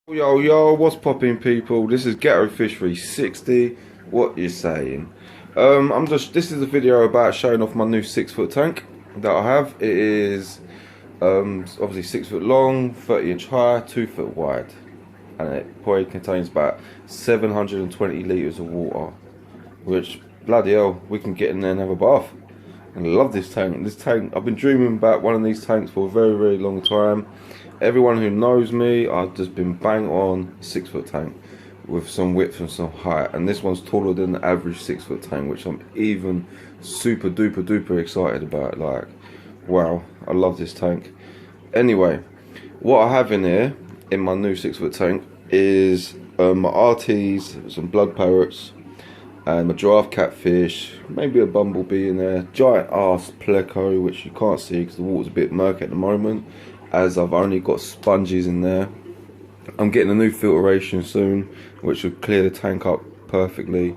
Yo, yo, what's popping, people? This is Ghetto Fish 360. What you saying? This is a video about showing off my new 6-foot tank that I have. It is obviously 6 foot long, 30-inch high, 2 foot wide, and it probably contains about 720 litres of water, which bloody hell, we can get in there and have a bath. And I love this tank. This tank, I've been dreaming about one of these tanks for a very, very long time. Everyone who knows me, I've just been bang on 6-foot tank with some width and some height, and this one's taller than the average 6-foot tank, which I'm even super duper duper excited about. Like, wow, I love this tank. Anyway, what I have in here in my new 6-foot tank is my RTs, some blood parrots, and my giraffe catfish, maybe a bumblebee in there, giant ass pleco, which you can't see because the water's a bit murky at the moment, as I've only got sponges in there. I'm getting a new filtration soon, which will clear the tank up perfectly.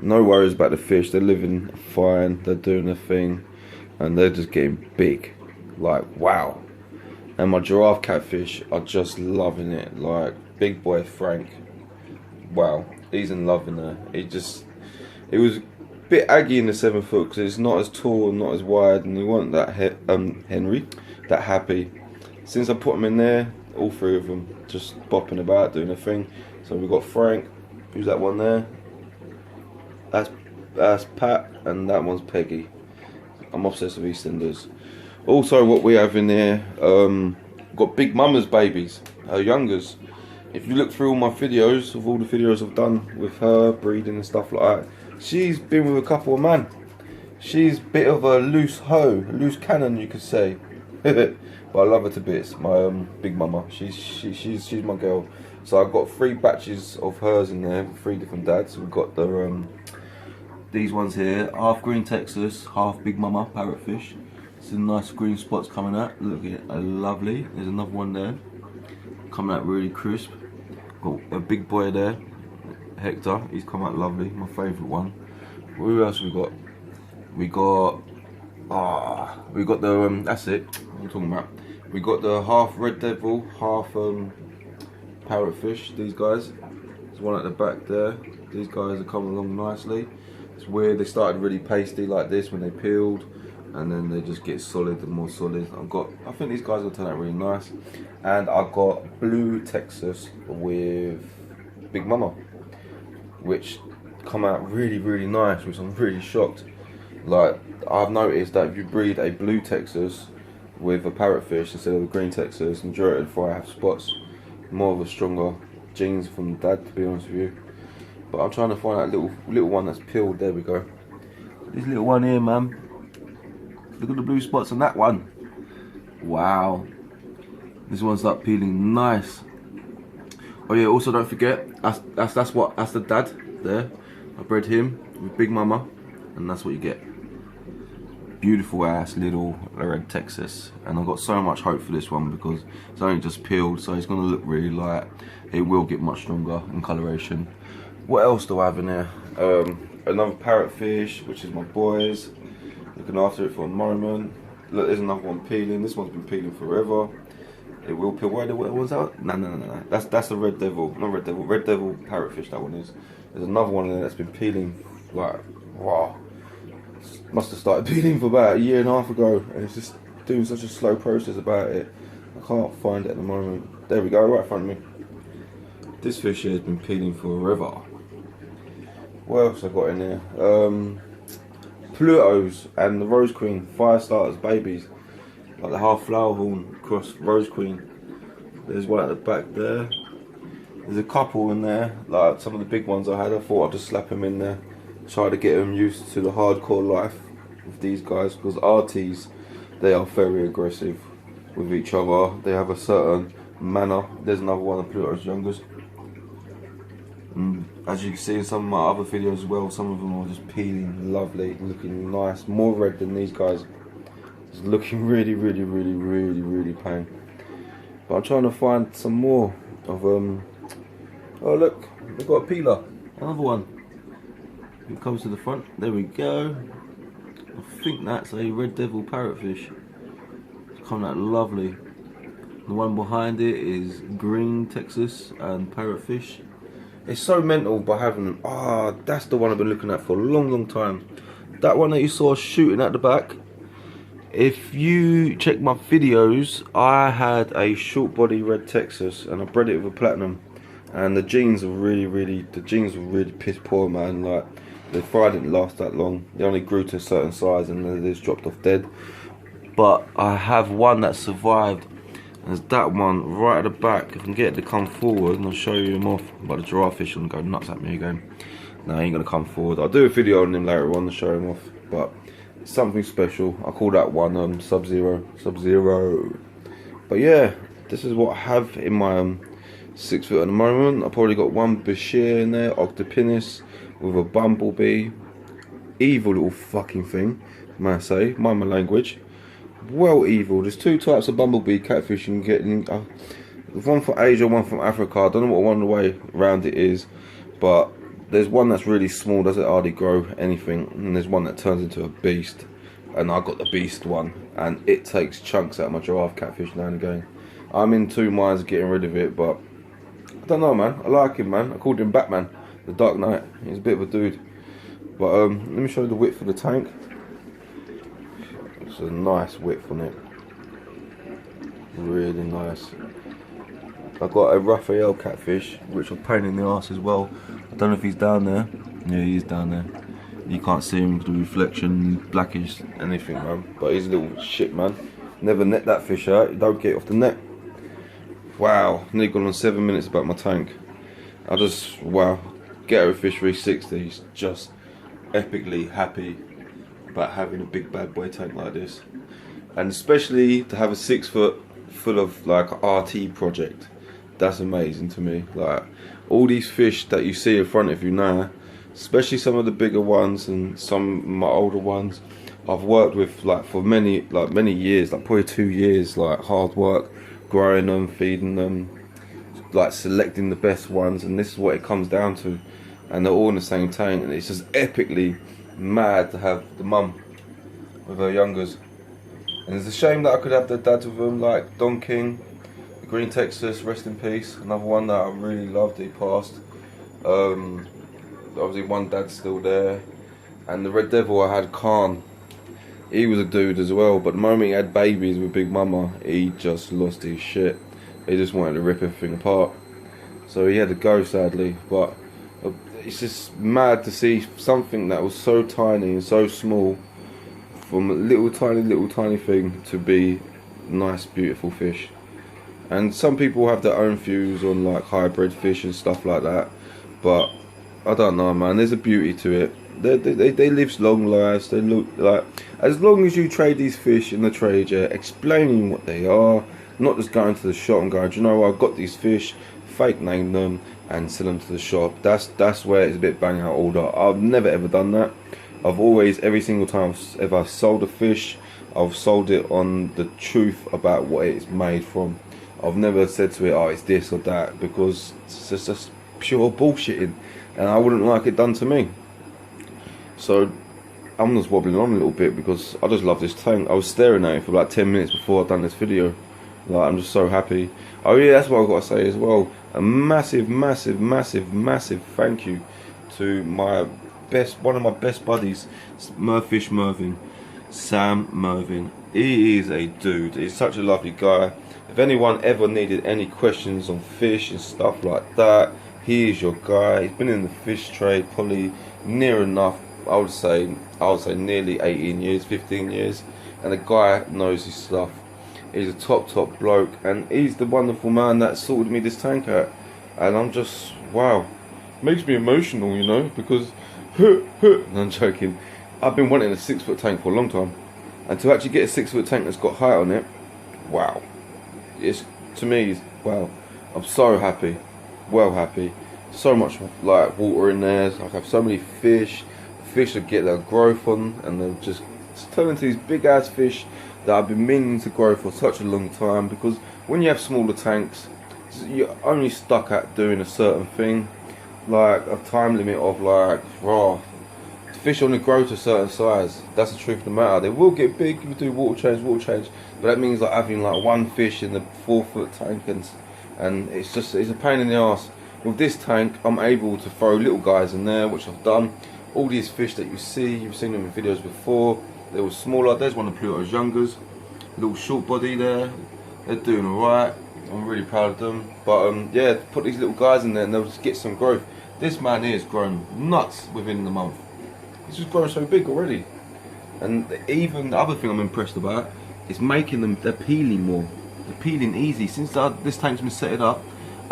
No worries about the fish, they're living fine, they're doing their thing, and they're just getting big. Like, wow. And my giraffe catfish are just loving it. Like, big boy Frank, wow, he's in love in there. It was a bit aggy in the 7-foot because it's not as tall and not as wide, and we weren't that that happy. Since I put them in there, all three of them just bopping about, doing their thing. So we've got Frank, who's that one there? That's Pat, and that one's Peggy. I'm obsessed with EastEnders. Also, what we have in there, got Big Mama's babies, her youngers. If you look through all my videos, of all the videos I've done with her breeding and stuff like that, she's been with a couple of men. She's a bit of a loose hoe, a loose cannon, you could say. But I love her to bits. My Big Mama, she's my girl. So I've got 3 batches of hers in there, 3 different dads. We've got the these ones here, half green Texas, half Big Mama parrotfish. Some nice green spots coming out. Look at it, lovely. There's another one there, coming out really crisp. Got a big boy there, Hector. He's come out lovely. My favourite one. Who else we got? We got the that's it. What I'm talking about. We got the half red devil, half parrotfish. These guys. There's one at the back there. These guys are coming along nicely. It's weird. They started really pasty like this when they peeled, and then they just get solid and more solid. I think these guys will turn out really nice. And I've got blue Texas with Big Mama, which come out really, really nice, which I'm really shocked. Like, I've noticed that if you breed a blue Texas with a parrotfish instead of a green Texas, majority of the fry have spots. More of a stronger genes from the dad, to be honest with you. But I'm trying to find that little one that's peeled. There we go. This little one here, man. Look at the blue spots on that one. Wow. This one's like peeling nice. Oh yeah, also don't forget, that's the dad there. I bred him with Big Mama, and that's what you get. Beautiful ass little red Texas, and I've got so much hope for this one because it's only just peeled, so it's gonna look really light. It will get much stronger in coloration. What else do I have in there? Another parrotfish, which is my boys. Looking after it for a moment. Look, there's another one peeling. This one's been peeling forever. It will peel. Where the one's out? No. That's the red devil. Not red devil. Red devil parrotfish. That one is. There's another one in there that's been peeling. Like, wow. Must have started peeling for about 1.5 years ago, and it's just doing such a slow process about it. I can't find it at the moment. There we go, right in front of me. This fish here has been peeling forever. What else I got in there? Plutos and the Rose Queen, fire starters babies, like the half flower horn cross Rose Queen. There's one at the back there. There's a couple in there, like some of the big ones I had. I thought I'd just slap them in there, try to get them used to the hardcore life with these guys, because RTs, they are very aggressive with each other. They have a certain manner. There's another one of Pluto's youngest. As you can see in some of my other videos as well, some of them are just peeling lovely, looking nice, more red than these guys. It's looking really, really, really, really, really plain. But I'm trying to find some more of oh look, we've got a peeler, another one. It comes to the front. There we go. I think that's a red devil parrotfish. It's coming out lovely. The one behind it is green Texas and parrotfish. It's so mental by having them. Ah, that's the one I've been looking at for a long time. That one that you saw shooting at the back. If you check my videos, I had a short body red Texas and I bred it with a platinum. And the genes were really piss poor, man. Like, the fry didn't last that long. They only grew to a certain size and then they just dropped off dead. But I have one that survived. There's that one right at the back. If I can get it to come forward, and I'll show you him off. But the giraffe fish will go nuts at me again. No, he ain't gonna come forward. I'll do a video on him later on to show him off. But it's something special. I call that one Sub-Zero. But yeah, this is what I have in my 6 foot at the moment. I've probably got one Bashir in there, Octopinus, with a bumblebee. Evil little fucking thing, may I say. Mind my language. Well evil. There's two types of bumblebee catfish you can get in, one from Asia, one from Africa. I don't know what one the way around it is, but there's one that's really small, doesn't hardly grow anything, and there's one that turns into a beast, and I got the beast one, and it takes chunks out of my giraffe catfish now and again. I'm in two minds of getting rid of it, but I don't know, man. I like him, man. I called him Batman, the Dark Knight. He's a bit of a dude. But let me show you the width of the tank. It's a nice width on it, really nice. I've got a Raphael catfish, which will pain in the arse as well. I don't know if he's down there. Yeah, he is down there. You can't see him because the reflection, blackish, anything, man. But he's a little shit, man. Never net that fish out. You don't get it off the net. Wow, nearly gone on 7 minutes about my tank. I just, wow. Ghetto Fish 360 is just epically happy about having a big bad boy tank like this, and especially to have a 6 foot full of like RT project. That's amazing to me. Like, all these fish that you see in front of you now, especially some of the bigger ones and some of my older ones, I've worked with like for many years, like probably 2 years, like hard work, growing them, feeding them, like selecting the best ones, and this is what it comes down to. And they're all in the same tank, and it's just epically mad to have the mum with her youngers. And it's a shame that I could have the dads with them, like Don King, the Green Texas, rest in peace. Another one that I really loved, he passed. Obviously one dad's still there. And the Red Devil I had, Khan. He was a dude as well, but the moment he had babies with Big Mama, he just lost his shit. He just wanted to rip everything apart. So he had to go, sadly, but it's just mad to see something that was so tiny and so small, from a little tiny thing to be nice, beautiful fish. And some people have their own views on like hybrid fish and stuff like that, but I don't know, man. There's a beauty to it. They live long lives. They look like, as long as you trade these fish in the trade, yeah, explaining what they are, not just going to the shop and going, do you know what, I've got these fish, fake name them and sell them to the shop. That's where it's a bit bang out order. I've never ever done that. I've always, every single time if I've sold a fish, I've sold it on the truth about what it's made from. I've never said to it, oh, it's this or that, because it's just pure bullshitting, and I wouldn't like it done to me. So I'm just wobbling on a little bit because I just love this tank. I was staring at it for about 10 minutes before I've done this video. Like, I'm just so happy. Oh yeah, that's what I've got to say as well. A massive thank you to my one of my best buddies, Merfishmervin, Sam Mervin. He is a dude. He's such a lovely guy. If anyone ever needed any questions on fish and stuff like that, he is your guy. He's been in the fish trade probably near enough, I would say nearly 18 years, 15 years, and the guy knows his stuff. He's a top bloke, and he's the wonderful man that sorted me this tank out. And I'm just, wow, makes me emotional, you know, because and I'm joking, I've been wanting a 6 foot tank for a long time, and to actually get a 6 foot tank that's got height on it, wow, it's, to me, wow, I'm so happy, well happy. So much like water in there, I have so many fish that get their growth on, and they'll just turn into these big ass fish that I've been meaning to grow for such a long time. Because when you have smaller tanks, you're only stuck at doing a certain thing, like a time limit of like fish only grow to a certain size. That's the truth of the matter. They will get big if you do water change, but that means like having like one fish in the 4-foot tank, and it's a pain in the ass. With this tank, I'm able to throw little guys in there, which I've done. All these fish that you see, you've seen them in videos before. They were smaller. There's one of Pluto's youngers, little short body there. They're doing alright. I'm really proud of them. But yeah, put these little guys in there and they'll just get some growth. This man here has grown nuts within the month. He's just grown so big already. And even the other thing I'm impressed about is making them, they're peeling more. They're peeling easy. Since this tank's been set up,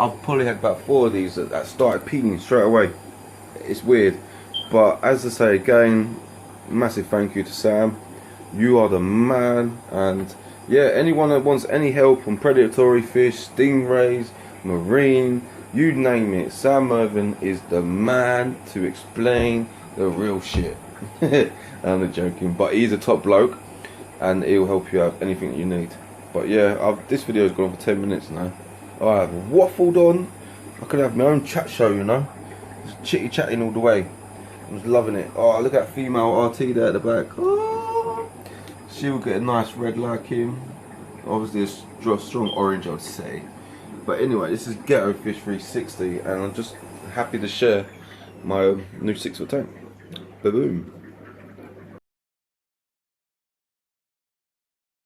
I've probably had about 4 of these that started peeling straight away. It's weird. But as I say again, massive thank you to Sam. You are the man. And yeah, anyone that wants any help on predatory fish, stingrays, marine, you name it, Sam Mervin is the man to explain the real shit. I'm not joking, but he's a top bloke and he'll help you out anything that you need. But yeah, this video has gone on for 10 minutes now. I have waffled on. I could have my own chat show, you know. Just chitty chatting all the way. I was loving it. Oh, look at that female RT there at the back. Oh, she will get a nice red like him. Obviously a strong orange, I'd say. But anyway, this is Ghetto Fish 360 and I'm just happy to share my new 6-foot tank. Ba-boom.